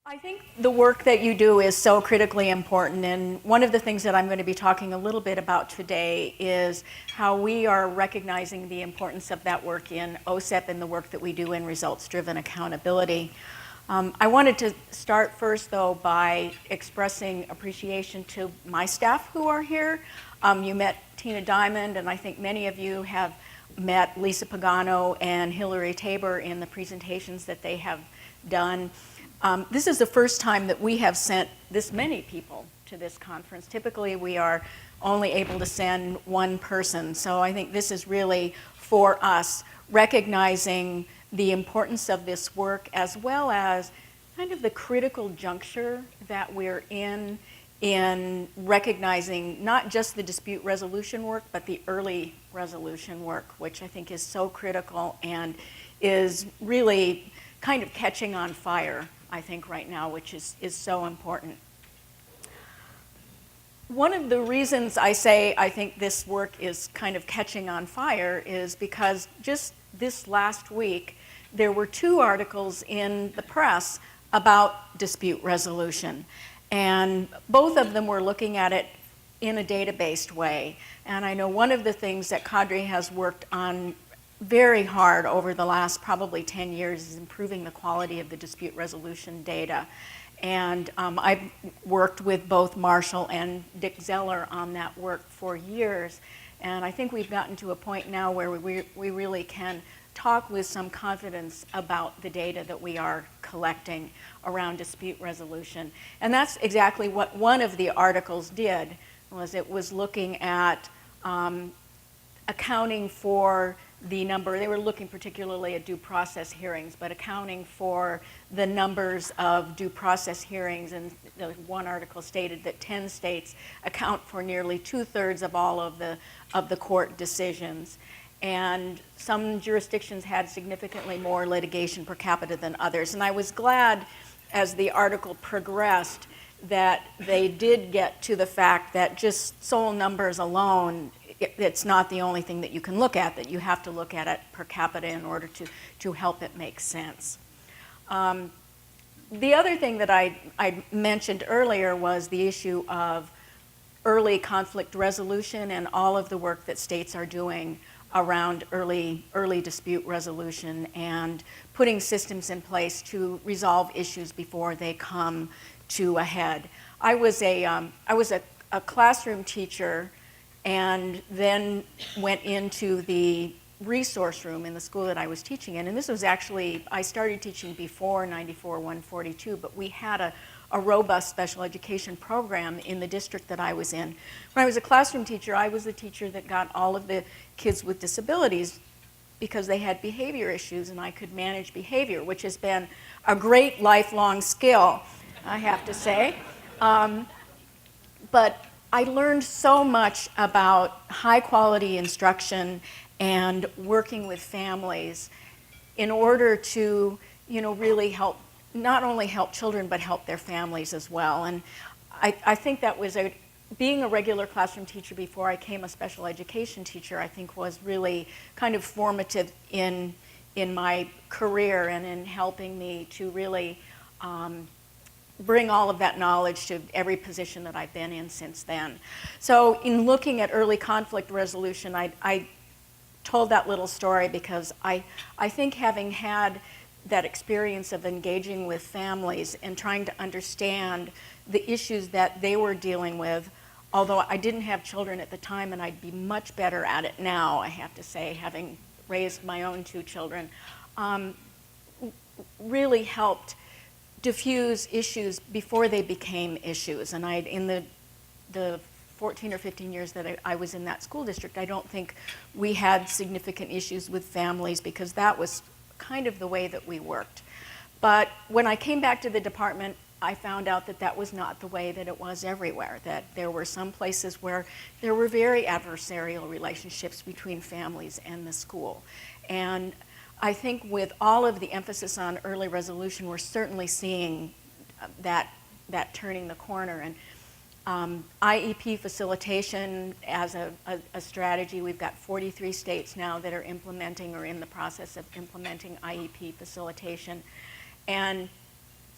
I think the work that you do is so critically important, and one of the things that I'm going to be talking a little bit about today is how we are recognizing the importance of that work in OSEP and the work that we do in results-driven accountability. I wanted to start first, though, by expressing appreciation to my staff who are here. You met Tina Diamond, and I think many of you have met Lisa Pagano and Hillary Tabor in the presentations that they have done. This is the first time that we have sent this many people to this conference. Typically, we are only able to send one person. So I think this is really, for us, recognizing the importance of this work as well as kind of the critical juncture that we're in recognizing not just the dispute resolution work, but the early resolution work, which I think is so critical and is really kind of catching on fire, I think, right now, which is so important. One of the reasons I say I think this work is kind of catching on fire is because just this last week, there were 2 articles in the press about dispute resolution. And both of them were looking at it in a data-based way. And I know one of the things that Cadre has worked on very hard over the last probably 10 years is improving the quality of the dispute resolution data. And I've worked with both Marshall and Dick Zeller on that work for years. And I think we've gotten to a point now where we really can talk with some confidence about the data that we are collecting around dispute resolution. And that's exactly what one of the articles did, was it was looking at accounting for the number, they were looking particularly at due process hearings, but accounting for the numbers of due process hearings. And the one article stated that 10 states account for nearly 2/3 of all of the court decisions. And some jurisdictions had significantly more litigation per capita than others. And I was glad, as the article progressed, that they did get to the fact that just sole numbers alone, it's not the only thing that you can look at, that you have to look at it per capita in order to help it make sense. The other thing that I mentioned earlier was the issue of early conflict resolution and all of the work that states are doing around early dispute resolution and putting systems in place to resolve issues before they come to a head. I was a classroom teacher and then went into the resource room in the school that I was teaching in. And this was actually, I started teaching before 94-142, but we had a robust special education program in the district that I was in. When I was a classroom teacher, I was the teacher that got all of the kids with disabilities because they had behavior issues, and I could manage behavior, which has been a great lifelong skill, I have to say. But I learned so much about high quality instruction and working with families in order to, really help, not only help children, but help their families as well. And I think that was being a regular classroom teacher before I became a special education teacher, I think was really kind of formative in my career and in helping me to really bring all of that knowledge to every position that I've been in since then. So in looking at early conflict resolution, I told that little story because I think having had that experience of engaging with families and trying to understand the issues that they were dealing with, although I didn't have children at the time, and I'd be much better at it now, I have to say, having raised my own 2 children, really helped diffuse issues before they became issues. And in the 14 or 15 years that I was in that school district, I don't think we had significant issues with families because that was kind of the way that we worked. But when I came back to the department, I found out that that was not the way that it was everywhere, that there were some places where there were very adversarial relationships between families and the school. And I think with all of the emphasis on early resolution, we're certainly seeing that turning the corner. And IEP facilitation as a strategy, we've got 43 states now that are implementing or in the process of implementing IEP facilitation. And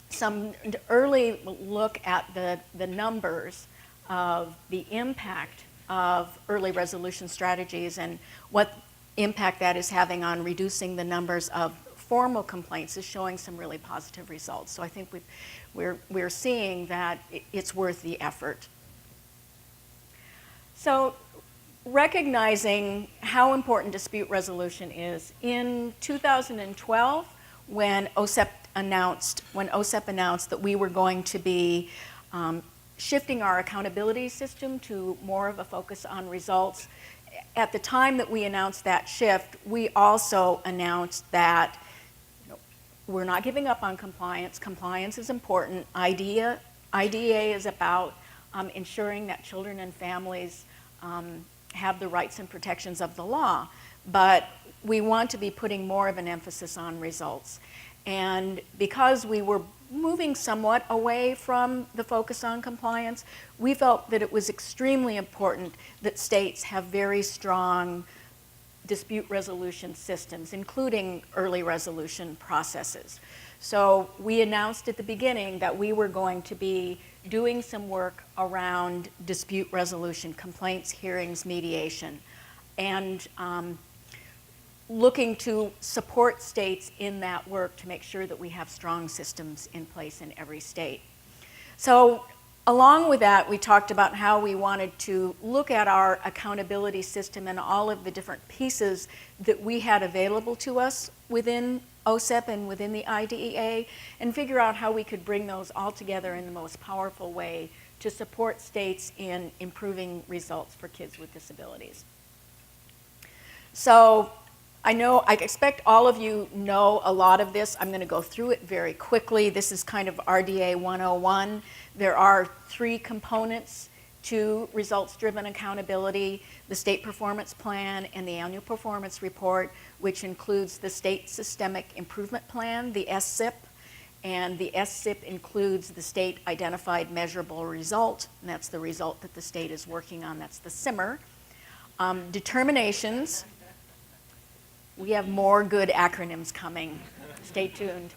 some early look at the numbers of the impact of early resolution strategies and what impact that is having on reducing the numbers of formal complaints is showing some really positive results. So I think we're seeing that it's worth the effort. So recognizing how important dispute resolution is, in 2012, when OSEP announced that we were going to be shifting our accountability system to more of a focus on results, at the time that we announced that shift, we also announced that we're not giving up on compliance. Compliance is important. IDEA is about ensuring that children and families have the rights and protections of the law, but we want to be putting more of an emphasis on results. And because we were moving somewhat away from the focus on compliance, we felt that it was extremely important that states have very strong dispute resolution systems, including early resolution processes. So we announced at the beginning that we were going to be doing some work around dispute resolution, complaints, hearings, mediation, and looking to support states in that work to make sure that we have strong systems in place in every state. So along with that, we talked about how we wanted to look at our accountability system and all of the different pieces that we had available to us within OSEP and within the IDEA, and figure out how we could bring those all together in the most powerful way to support states in improving results for kids with disabilities. So I expect all of you know a lot of this. I'm going to go through it very quickly. This is kind of RDA 101. There are 3 components to results-driven accountability: the state performance plan and the annual performance report, which includes the state systemic improvement plan, the SSIP, and the SSIP includes the state identified measurable result, and that's the result that the state is working on. That's the SIMR. Determinations. We have more good acronyms coming. Stay tuned.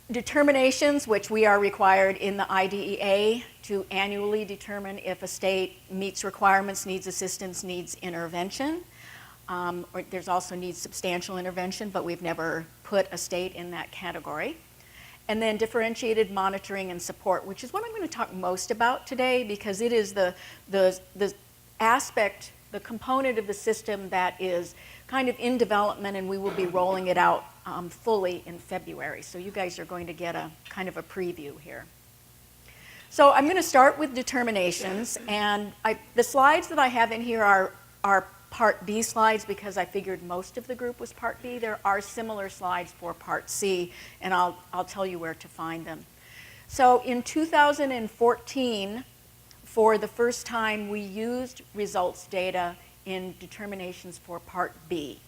Determinations, which we are required in the IDEA to annually determine if a state meets requirements, needs assistance, needs intervention. Or there's also needs substantial intervention, but we've never put a state in that category. And then differentiated monitoring and support, which is what I'm going to talk most about today, because it is the aspect, the component of the system that is kind of in development, and we will be rolling it out fully in February. So you guys are going to get a kind of a preview here. So I'm going to start with determinations, and the slides that I have in here are Part B slides because I figured most of the group was Part B. There are similar slides for Part C, and I'll tell you where to find them. So in 2014, for the first time, we used results data in determinations for Part B.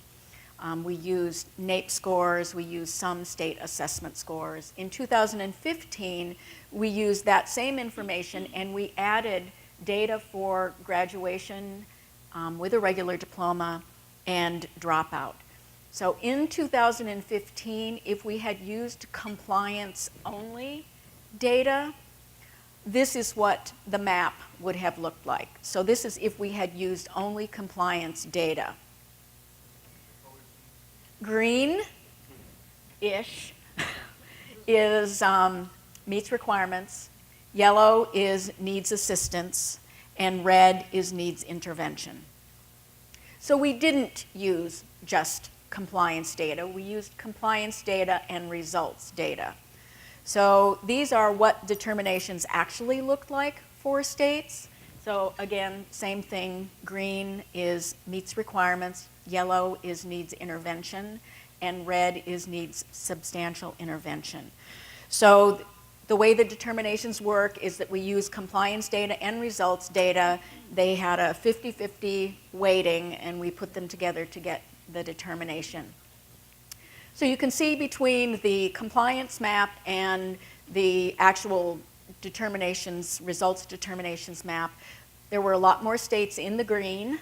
We used NAEP scores, we used some state assessment scores. In 2015, we used that same information and we added data for graduation with a regular diploma and dropout. So in 2015, if we had used compliance-only data, this is what the map would have looked like. So this is if we had used only compliance data. Green-ish is meets requirements, yellow is needs assistance, and red is needs intervention. So we didn't use just compliance data, we used compliance data and results data. So these are what determinations actually looked like for states. So again, same thing, green is meets requirements, yellow is needs intervention, and red is needs substantial intervention. So the way the determinations work is that we use compliance data and results data. They had a 50-50 weighting, and we put them together to get the determination. So you can see between the compliance map and the actual determinations, results determinations map, there were a lot more states in the green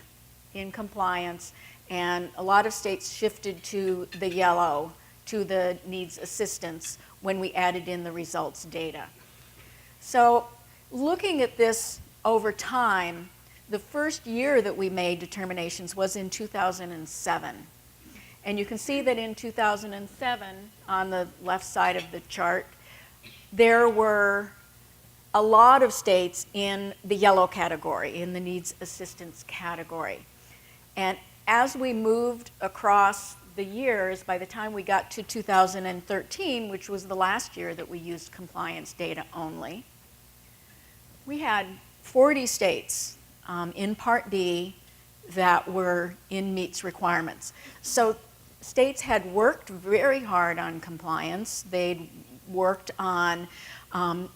in compliance, and a lot of states shifted to the yellow, to the needs assistance, when we added in the results data. So looking at this over time, the first year that we made determinations was in 2007. And you can see that in 2007, on the left side of the chart, there were a lot of states in the yellow category, in the needs assistance category. And as we moved across the years, by the time we got to 2013, which was the last year that we used compliance data only, we had 40 states in Part B that were in meets requirements. So states had worked very hard on compliance. They'd worked on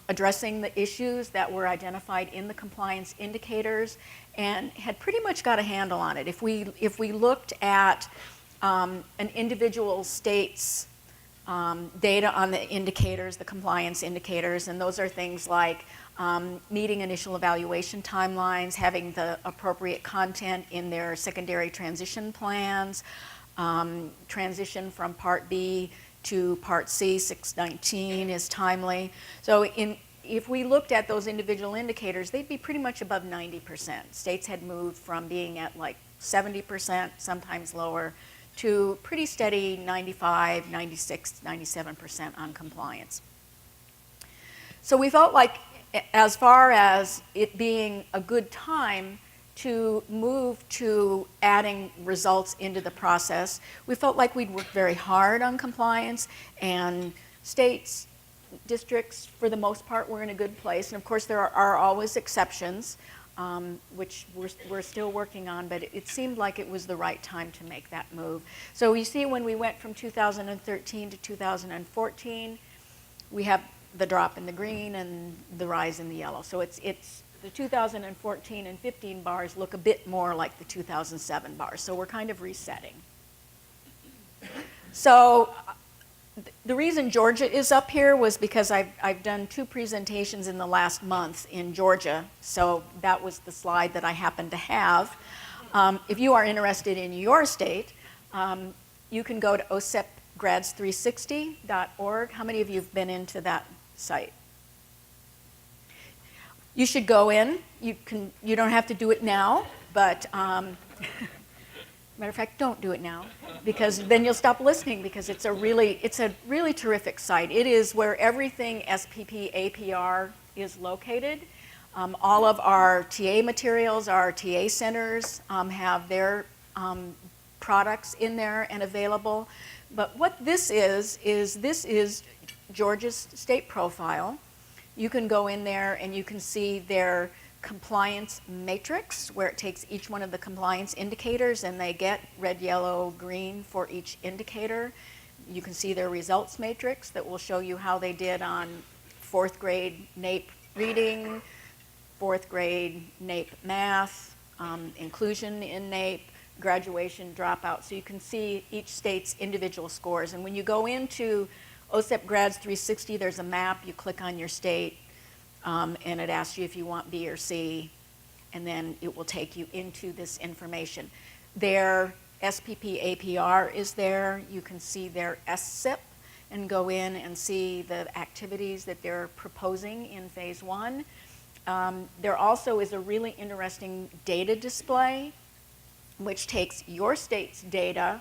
addressing the issues that were identified in the compliance indicators and had pretty much got a handle on it. If we looked at an individual state's data on the indicators, the compliance indicators, and those are things like meeting initial evaluation timelines, having the appropriate content in their secondary transition plans, transition from Part B to Part C, 619 is timely. So if we looked at those individual indicators, they'd be pretty much above 90%. States had moved from being at like 70%, sometimes lower, to pretty steady 95, 96, 97% on compliance. So we felt like, as far as it being a good time to move to adding results into the process, we felt like we'd worked very hard on compliance, and states, districts, for the most part, were in a good place. And of course, there are always exceptions, which we're still working on, but it seemed like it was the right time to make that move. So you see, when we went from 2013 to 2014, we have the drop in the green and the rise in the yellow. So it's the 2014 and 15 bars look a bit more like the 2007 bars. So we're kind of resetting. So the reason Georgia is up here was because I've done 2 presentations in the last month in Georgia. So that was the slide that I happened to have. If you are interested in your state, you can go to OSEPgrads360.org. How many of you have been into that site? You should go in. You don't have to do it now, but matter of fact, don't do it now, because then you'll stop listening, because it's a really terrific site. It is where everything SPP APR is located. All of our TA materials, our TA centers have their products in there and available. But what this is Georgia's state profile. You can go in there and you can see their compliance matrix, where it takes each one of the compliance indicators and they get red, yellow, green for each indicator. You can see their results matrix that will show you how they did on 4th grade NAEP reading, 4th grade NAEP math, inclusion in NAEP, graduation, dropout. So you can see each state's individual scores. And when you go into OSEP Grads 360, there's a map. You click on your state, and it asks you if you want B or C, and then it will take you into this information. Their SPP APR is there. You can see their SSIP and go in and see the activities that they're proposing in Phase 1. There also is a really interesting data display, which takes your state's data.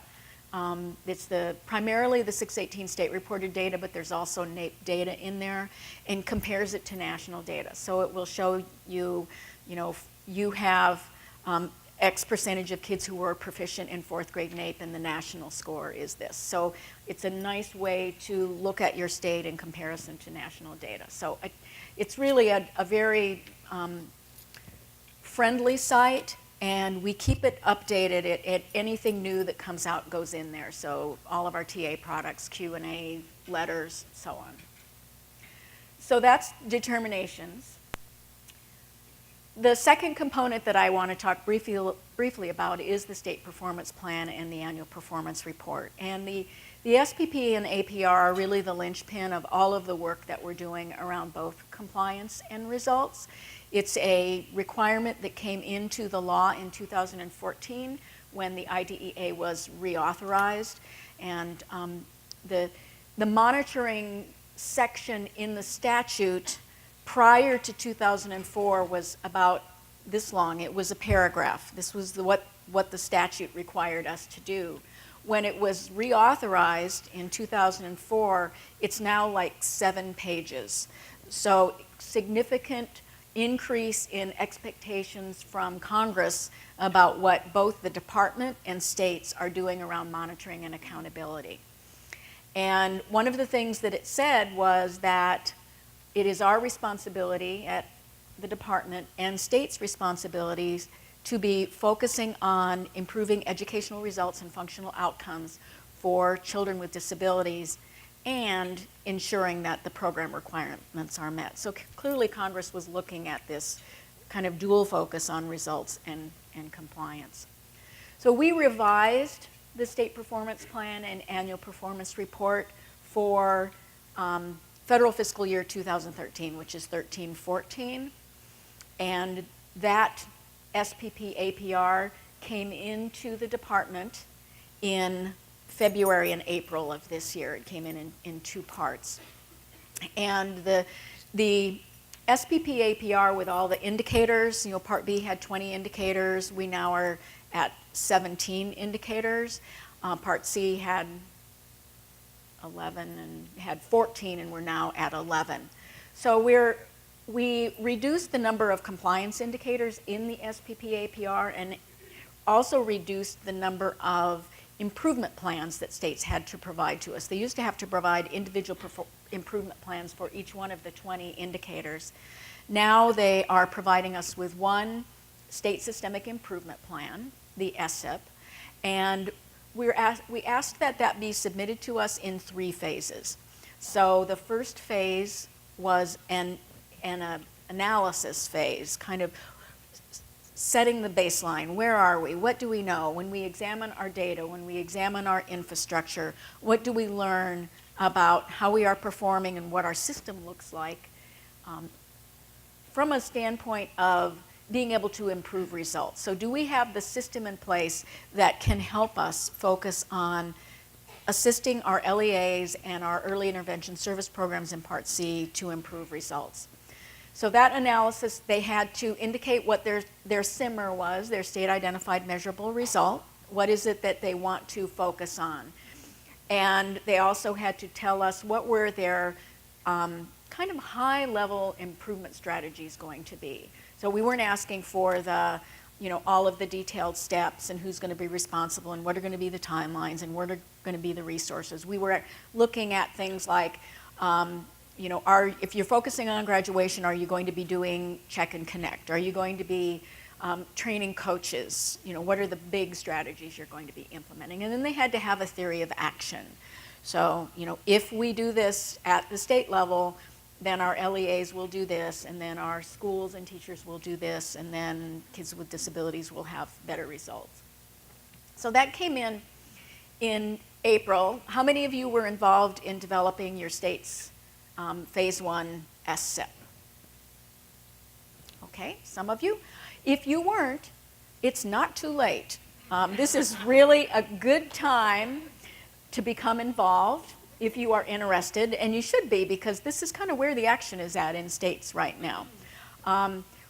It's primarily the 618 state reported data, but there's also NAEP data in there, and compares it to national data. So it will show you, you have X percentage of kids who are proficient in 4th grade NAEP, and the national score is this. So it's a nice way to look at your state in comparison to national data. So it's really a very friendly site. And we keep it updated. Anything new that comes out goes in there. So all of our TA products, Q&A, letters, so on. So that's determinations. The second component that I want to talk briefly about is the state performance plan and the annual performance report. And the SPP and APR are really the linchpin of all of the work that we're doing around both compliance and results. It's a requirement that came into the law in 2014 when the IDEA was reauthorized. And the monitoring section in the statute prior to 2004 was about this long. It was a paragraph. This was what the statute required us to do. When it was reauthorized in 2004, it's now like 7 pages. So significant increase in expectations from Congress about what both the department and states are doing around monitoring and accountability. And one of the things that it said was that it is our responsibility at the department and states' responsibilities to be focusing on improving educational results and functional outcomes for children with disabilities and ensuring that the program requirements are met. So clearly Congress was looking at this kind of dual focus on results and compliance. So we revised the state performance plan and annual performance report for federal fiscal year 2013, which is 13-14. And that SPP APR came into the department in February and April of this year. It came in 2 parts. And the SPP APR with all the indicators, you know, Part B had 20 indicators. We now are at 17 indicators. Part C had 11 and had 14, and we're now at 11. So we reduced the number of compliance indicators in the SPP APR and also reduced the number of improvement plans that states had to provide to us. They used to have to provide individual improvement plans for each one of the 20 indicators. Now they are providing us with one state systemic improvement plan, the SSIP, and we asked that that be submitted to us in 3 phases. So the first phase was an analysis phase, kind of setting the baseline. Where are we? What do we know? When we examine our data, when we examine our infrastructure, what do we learn about how we are performing and what our system looks like from a standpoint of being able to improve results? So do we have the system in place that can help us focus on assisting our LEAs and our early intervention service programs in Part C to improve results? So that analysis, they had to indicate what their SIMR was, their state identified measurable result. What is it that they want to focus on? And they also had to tell us what were their kind of high level improvement strategies going to be. So we weren't asking for the, you know, all of the detailed steps and who's going to be responsible and what are going to be the timelines and what are going to be the resources. We were looking at things like, you know, if you're focusing on graduation, are you going to be doing check and connect? Are you going to be training coaches? You know, what are the big strategies you're going to be implementing? And then they had to have a theory of action. So, you know, if we do this at the state level, then our LEAs will do this, and then our schools and teachers will do this, and then kids with disabilities will have better results. So that came in April. How many of you were involved in developing your state's Phase 1 SSIP? Okay, some of you. If you weren't, it's not too late. This is really a good time to become involved if you are interested, and you should be, because this is kind of where the action is at in states right now.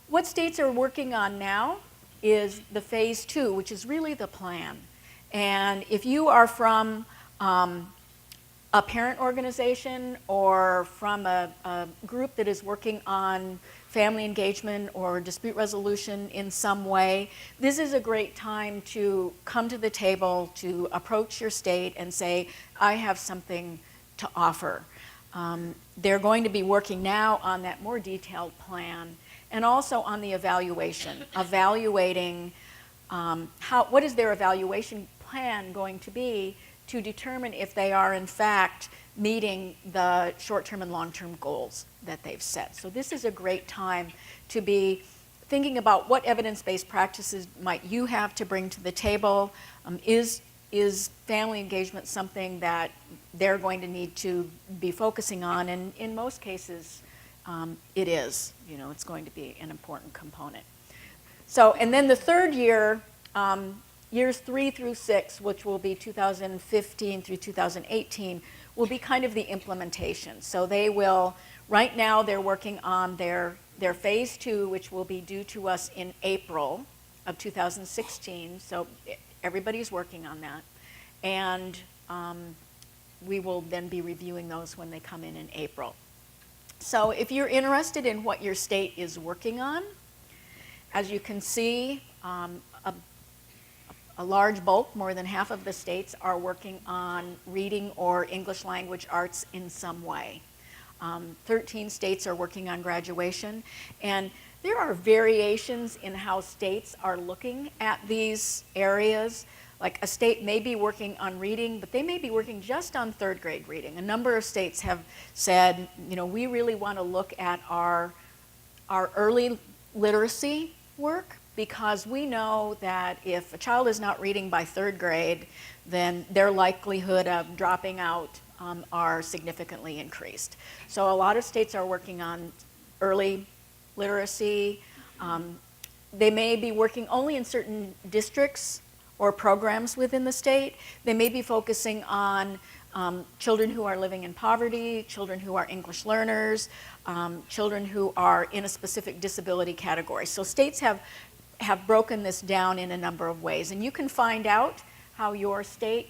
What states are working on now is the Phase 2, which is really the plan. And if you are from a parent organization or from a group that is working on family engagement or dispute resolution in some way, this is a great time to come to the table, to approach your state and say, I have something to offer. They're going to be working now on that more detailed plan and also on the evaluation, evaluating what is their evaluation plan going to be to determine if they are in fact meeting the short-term and long-term goals that they've set. So this is a great time to be thinking about what evidence-based practices might you have to bring to the table. Is family engagement something that they're going to need to be focusing on? And in most cases, it is. You know, it's going to be an important component. So, and then the third year, years 3 through 6, which will be 2015 through 2018, will be kind of the implementation. So they will, right now they're working on their phase 2, which will be due to us in April of 2016. So everybody's working on that. And we will then be reviewing those when they come in April. So if you're interested in what your state is working on, as you can see, a large bulk, more than half of the states, are working on reading or English language arts in some way. 13 states are working on graduation, and there are variations in how states are looking at these areas. Like a state may be working on reading, but they may be working just on 3rd grade reading. A number of states have said, you know, we really want to look at our early literacy work, because we know that if a child is not reading by 3rd grade, then their likelihood of dropping out are significantly increased. So a lot of states are working on early literacy. They may be working only in certain districts or programs within the state. They may be focusing on children who are living in poverty, children who are English learners, children who are in a specific disability category. So states have broken this down in a number of ways. And you can find out how your state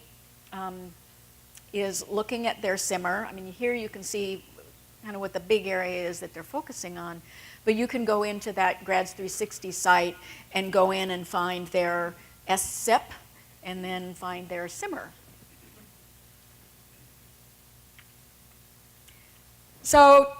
is looking at their SIMR. I mean, here you can see kind of what the big area is that they're focusing on. But you can go into that Grads 360 site and go in and find their SSIP and then find their SIMR. So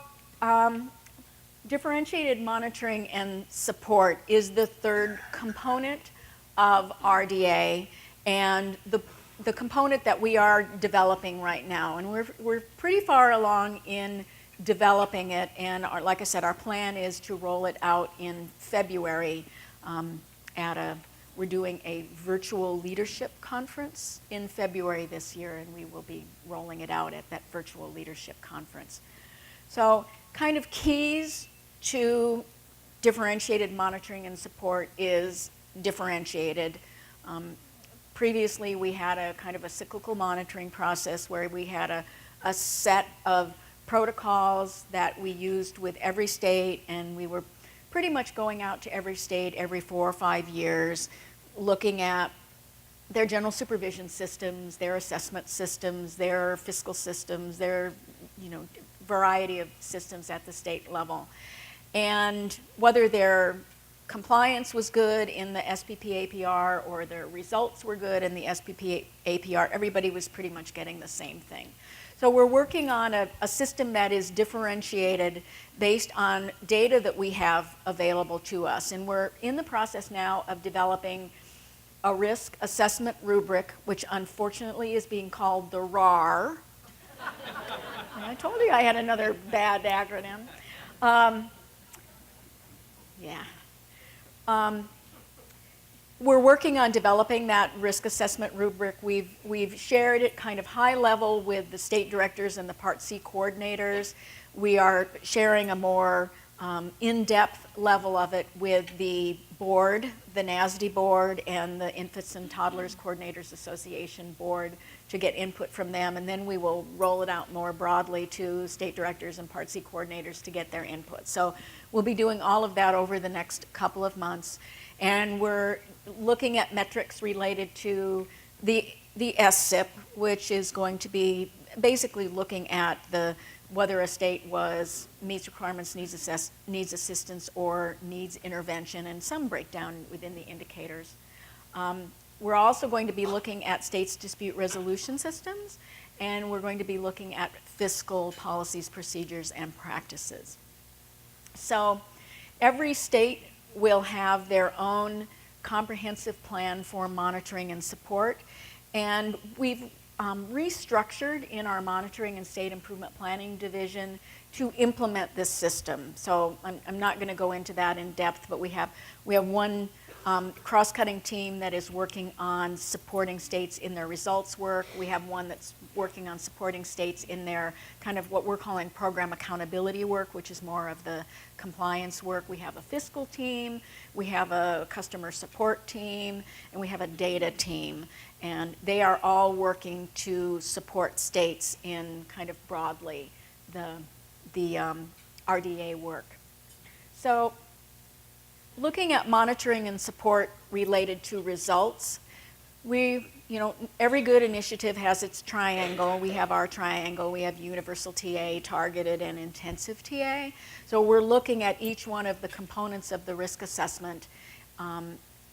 differentiated monitoring and support is the 3rd component of RDA, and the component that we are developing right now. And we're pretty far along in developing it, and like I said, our plan is to roll it out in February we're doing a virtual leadership conference in February this year, and we will be rolling it out at that virtual leadership conference. So kind of keys to differentiated monitoring and support is differentiated. Previously, we had a kind of a cyclical monitoring process where we had a set of protocols that we used with every state, and we were pretty much going out to every state every 4 or 5 years, looking at their general supervision systems, their assessment systems, their fiscal systems, their variety of systems at the state level. And whether their compliance was good in the SPP APR or their results were good in the SPP APR, everybody was pretty much getting the same thing. So we're working on a system that is differentiated based on data that we have available to us. And we're in the process now of developing a risk assessment rubric, which unfortunately is being called the RAR. I told you I had another bad acronym. We're working on developing that risk assessment rubric. We've shared it kind of high level with the state directors and the Part C coordinators. We are sharing a more in-depth level of it with the board, the NASD board, and the Infants and Toddlers Coordinators Association board to get input from them, and then we will roll it out more broadly to state directors and Part C coordinators to get their input. So we'll be doing all of that over the next couple of months, and we're looking at metrics related to the SSIP, which is going to be basically looking at whether a state meets requirements, needs assistance, or needs intervention, and some breakdown within the indicators. We're also going to be looking at states' dispute resolution systems, and we're going to be looking at fiscal policies, procedures, and practices. So every state will have their own comprehensive plan for monitoring and support, and we've restructured in our monitoring and state improvement planning division to implement this system. So I'm not going to go into that in depth, but we have one cross-cutting team that is working on supporting states in their results work. We have one that's working on supporting states in their kind of what we're calling program accountability work, which is more of the compliance work. We have a fiscal team, we have a customer support team, and we have a data team. And they are all working to support states in kind of broadly the RDA work. So looking at monitoring and support related to results, every good initiative has its triangle. We have our triangle. We have universal TA, targeted, and intensive TA. So we're looking at each one of the components of the risk assessment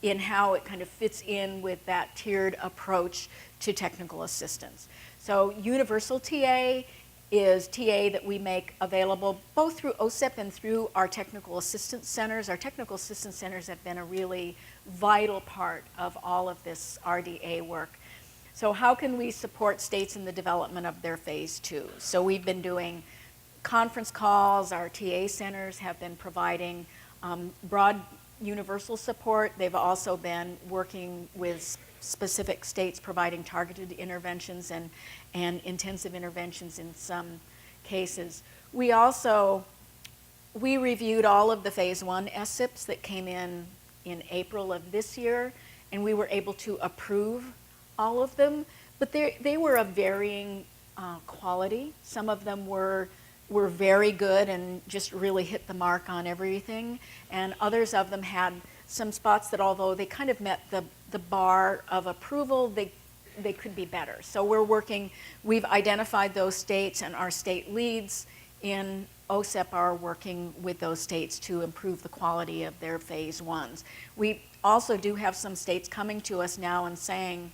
in how it kind of fits in with that tiered approach to technical assistance. So universal TA is TA that we make available both through OSEP and through our technical assistance centers. Our technical assistance centers have been a really vital part of all of this RDA work. So how can we support states in the development of their phase 2? So we've been doing conference calls. Our TA centers have been providing broad universal support. They've also been working with specific states providing targeted interventions and intensive interventions in some cases. We reviewed all of the phase 1 SSIPs that came in April of this year, and we were able to approve all of them, but they were of varying quality. Some of them were very good and just really hit the mark on everything, and others of them had some spots that, although they kind of met the bar of approval, they could be better. So we've identified those states, and our state leads in OSEP are working with those states to improve the quality of their phase 1s. We also do have some states coming to us now and saying,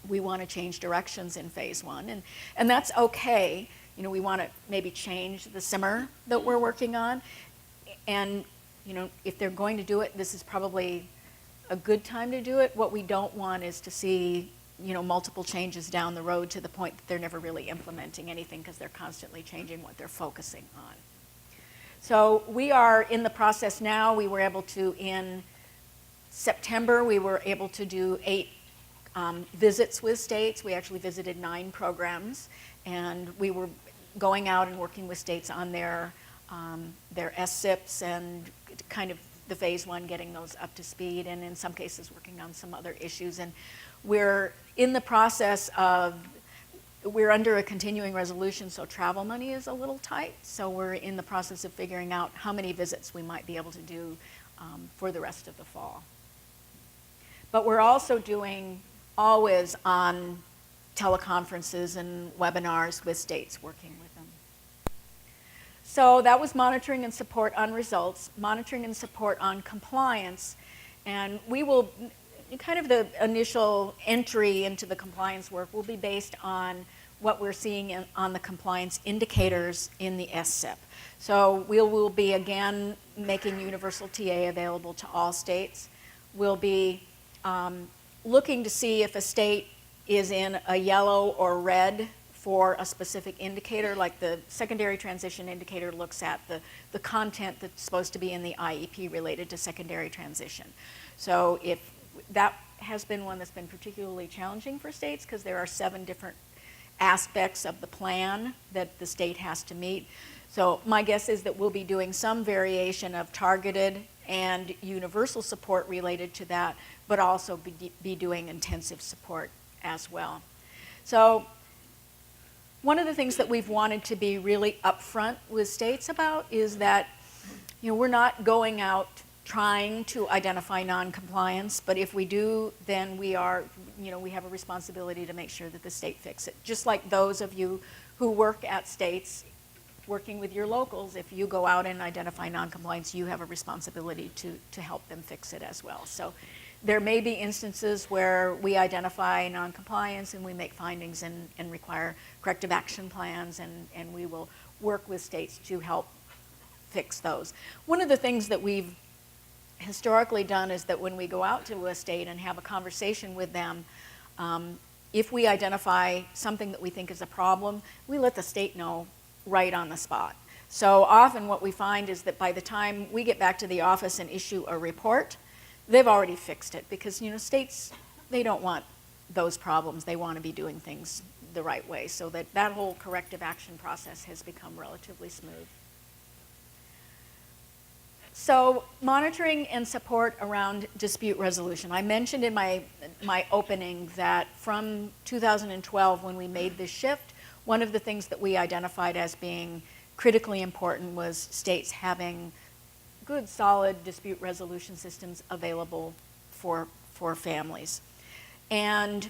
we want to change directions in phase 1, and that's okay. We want to maybe change the simmer that we're working on, and if they're going to do it, this is probably a good time to do it. What we don't want is to see multiple changes down the road to the point that they're never really implementing anything because they're constantly changing what they're focusing on. So we are in the process now. We were able to, in September, we were able to do 8 visits with states. We actually visited 9 programs, and we were going out and working with states on their SSIPs and kind of the phase 1, getting those up to speed, and in some cases working on some other issues. And we're in the process we're under a continuing resolution, so travel money is a little tight. So we're in the process of figuring out how many visits we might be able to do for the rest of the fall. But we're also doing always on teleconferences and webinars with states, working with them. So that was monitoring and support on results, monitoring and support on compliance, and we will, kind of the initial entry into the compliance work will be based on what we're seeing on the compliance indicators in the SSIP. So we will be, again, making universal TA available to all states. We'll be looking to see if a state is in a yellow or red for a specific indicator, like the secondary transition indicator looks at the content that's supposed to be in the IEP related to secondary transition. So if that has been one that's been particularly challenging for states because there are 7 different aspects of the plan that the state has to meet. So my guess is that we'll be doing some variation of targeted and universal support related to that, but also be doing intensive support as well. So one of the things that we've wanted to be really upfront with states about is that we're not going out trying to identify non-compliance, but if we do, then we have a responsibility to make sure that the state fix it. Just like those of you who work at states, working with your locals, if you go out and identify non-compliance, you have a responsibility to help them fix it as well. So there may be instances where we identify non-compliance and we make findings and require corrective action plans, and we will work with states to help fix those. One of the things that we've historically done is that when we go out to a state and have a conversation with them, if we identify something that we think is a problem, we let the state know right on the spot. So often what we find is that by the time we get back to the office and issue a report, they've already fixed it because, states, they don't want those problems. They want to be doing things the right way. So that whole corrective action process has become relatively smooth. So monitoring and support around dispute resolution. I mentioned in my opening that from 2012 when we made this shift, one of the things that we identified as being critically important was states having good, solid dispute resolution systems available for families. And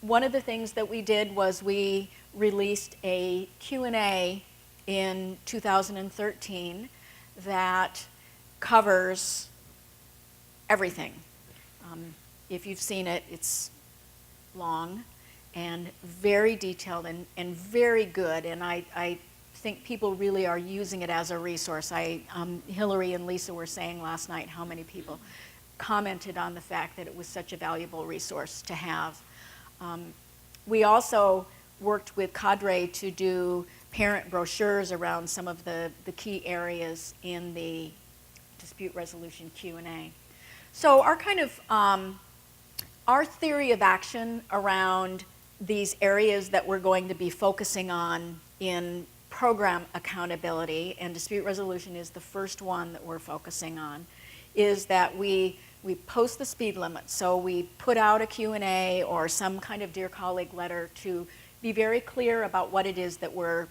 one of the things that we did was we released a Q&A in 2013 that covers everything. If you've seen it, it's long and very detailed and very good, and I think people really are using it as a resource. Hillary and Lisa were saying last night how many people commented on the fact that it was such a valuable resource to have. We also worked with Cadre to do parent brochures around some of the key areas in the dispute resolution Q&A. So our kind of, our theory of action around these areas that we're going to be focusing on in program accountability, and dispute resolution is the first one that we're focusing on, is that we post the speed limit. So we put out a Q&A or some kind of Dear Colleague letter to be very clear about what it is that we're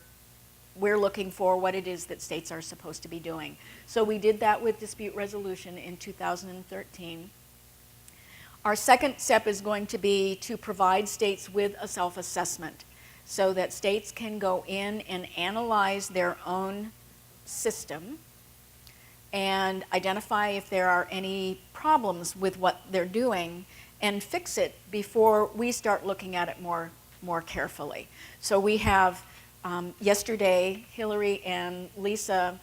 looking for, what it is that states are supposed to be doing. So we did that with dispute resolution in 2013. Our second step is going to be to provide states with a self-assessment so that states can go in and analyze their own system and identify if there are any problems with what they're doing and fix it before we start looking at it more carefully. So we have yesterday, Hillary and Lisa,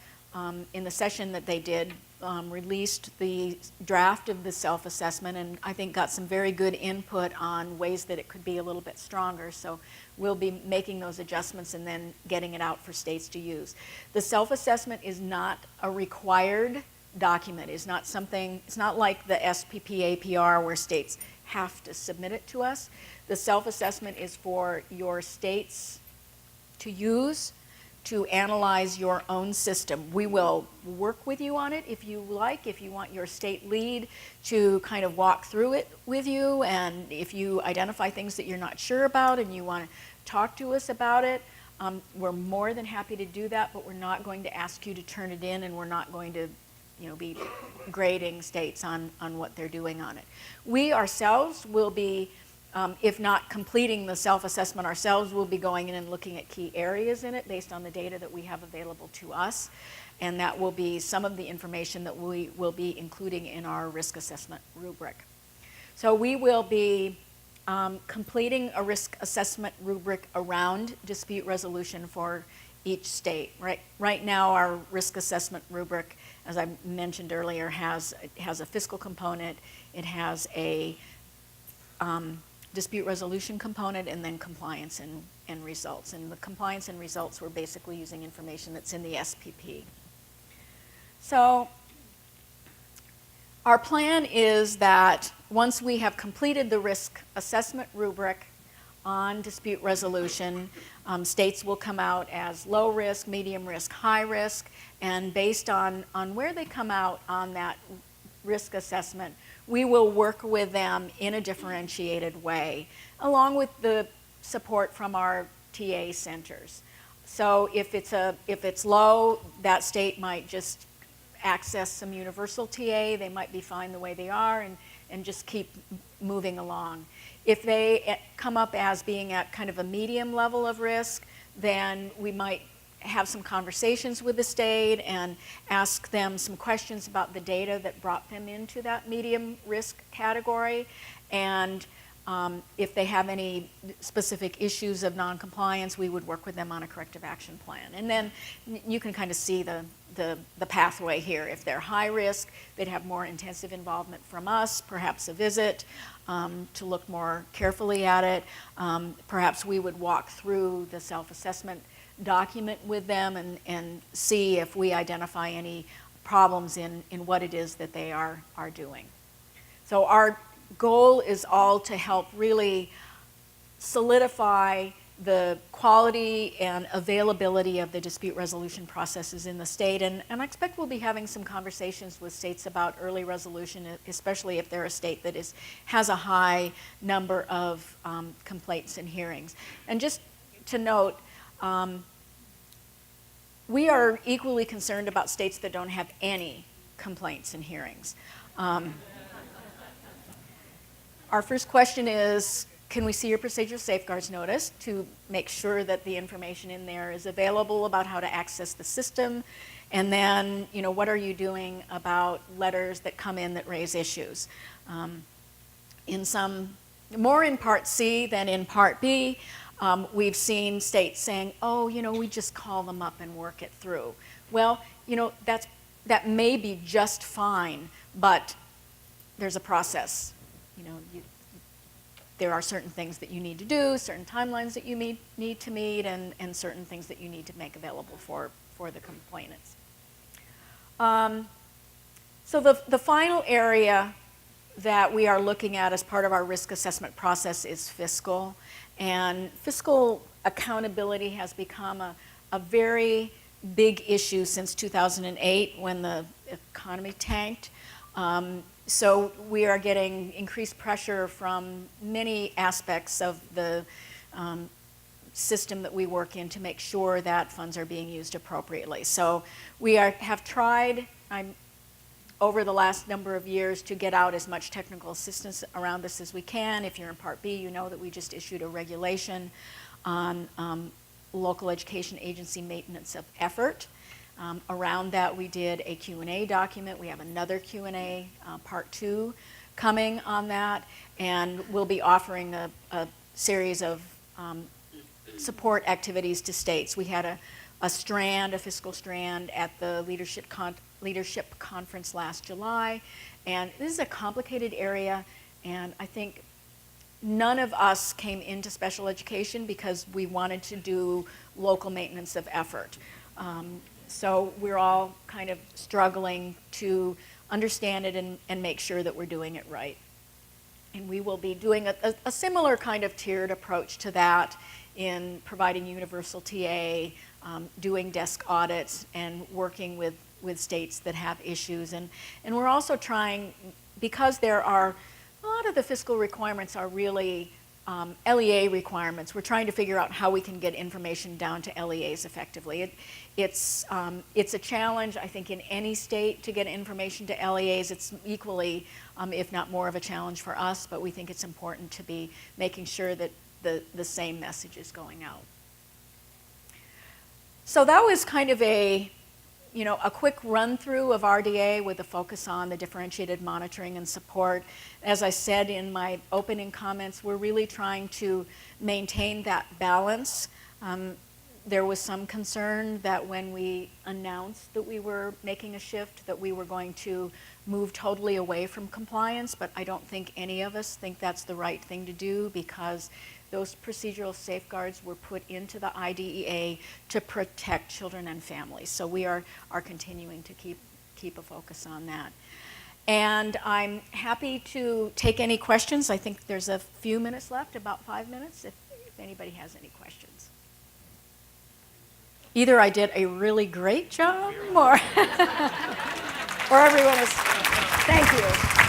in the session that they did, released the draft of the self-assessment, and I think got some very good input on ways that it could be a little bit stronger. So we'll be making those adjustments and then getting it out for states to use. The self-assessment is not a required document. It's not something, it's not like the SPP APR where states have to submit it to us. The self-assessment is for your states to use to analyze your own system. We will work with you on it if you like, if you want your state lead to kind of walk through it with you, and if you identify things that you're not sure about and you want to talk to us about it, we're more than happy to do that, but we're not going to ask you to turn it in, and we're not going to be grading states on what they're doing on it. We ourselves will be, if not completing the self-assessment ourselves, we'll be going in and looking at key areas in it based on the data that we have available to us. And that will be some of the information that we will be including in our risk assessment rubric. So we will be completing a risk assessment rubric around dispute resolution for each state. Right now, our risk assessment rubric, as I mentioned earlier, has a fiscal component. It has a dispute resolution component, and then compliance and results. And the compliance and results, we're basically using information that's in the SPP. So our plan is that once we have completed the risk assessment rubric on dispute resolution, states will come out as low risk, medium risk, high risk, and based on where they come out on that risk assessment, we will work with them in a differentiated way, along with the support from our TA centers. So if it's low, that state might just access some universal TA. They might be fine the way they are and just keep moving along. If they come up as being at kind of a medium level of risk, then we might have some conversations with the state and ask them some questions about the data that brought them into that medium risk category. And if they have any specific issues of noncompliance, we would work with them on a corrective action plan. And then you can kind of see the pathway here. If they're high risk, they'd have more intensive involvement from us, perhaps a visit to look more carefully at it. Perhaps we would walk through the self-assessment document with them and see if we identify any problems in what it is that they are doing. So our goal is all to help really solidify the quality and availability of the dispute resolution processes in the state. And I expect we'll be having some conversations with states about early resolution, especially if they're a state that has a high number of complaints and hearings. And just to note, we are equally concerned about states that don't have any complaints and hearings. Our first question is, can we see your procedural safeguards notice to make sure that the information in there is available about how to access the system? And then, what are you doing about letters that come in that raise issues? More in Part C than in Part B, we've seen states saying, oh, we just call them up and work it through. Well, that may be just fine, but there's a process. There are certain things that you need to do, certain timelines that you need to meet, and certain things that you need to make available for the complainants. So the final area that we are looking at as part of our risk assessment process is fiscal. And fiscal accountability has become a very big issue since 2008 when the economy tanked. So we are getting increased pressure from many aspects of the system that we work in to make sure that funds are being used appropriately. So we have tried over the last number of years to get out as much technical assistance around this as we can. If you're in Part B, you know that we just issued a regulation on local education agency maintenance of effort. Around that, we did a Q&A document. We have another Q&A, Part 2, coming on that, and we'll be offering a series of support activities to states. We had a fiscal strand at the leadership conference last July, and this is a complicated area, and I think none of us came into special education because we wanted to do local maintenance of effort. So we're all kind of struggling to understand it and make sure that we're doing it right. And we will be doing a similar kind of tiered approach to that in providing universal TA, doing desk audits, and working with states that have issues. And we're also trying, because a lot of the fiscal requirements are really LEA requirements. We're trying to figure out how we can get information down to LEAs effectively. It's a challenge, I think, in any state to get information to LEAs. It's equally, if not more of a challenge for us, but we think it's important to be making sure that the same message is going out. So that was kind of a quick run through of RDA with a focus on the differentiated monitoring and support. As I said in my opening comments, we're really trying to maintain that balance. There was some concern that when we announced that we were making a shift, that we were going to move totally away from compliance, but I don't think any of us think that's the right thing to do, because those procedural safeguards were put into the IDEA to protect children and families. So we are continuing to keep a focus on that. And I'm happy to take any questions. I think there's a few minutes left, about 5 minutes, if anybody has any questions. Either I did a really great job or everyone is, thank you.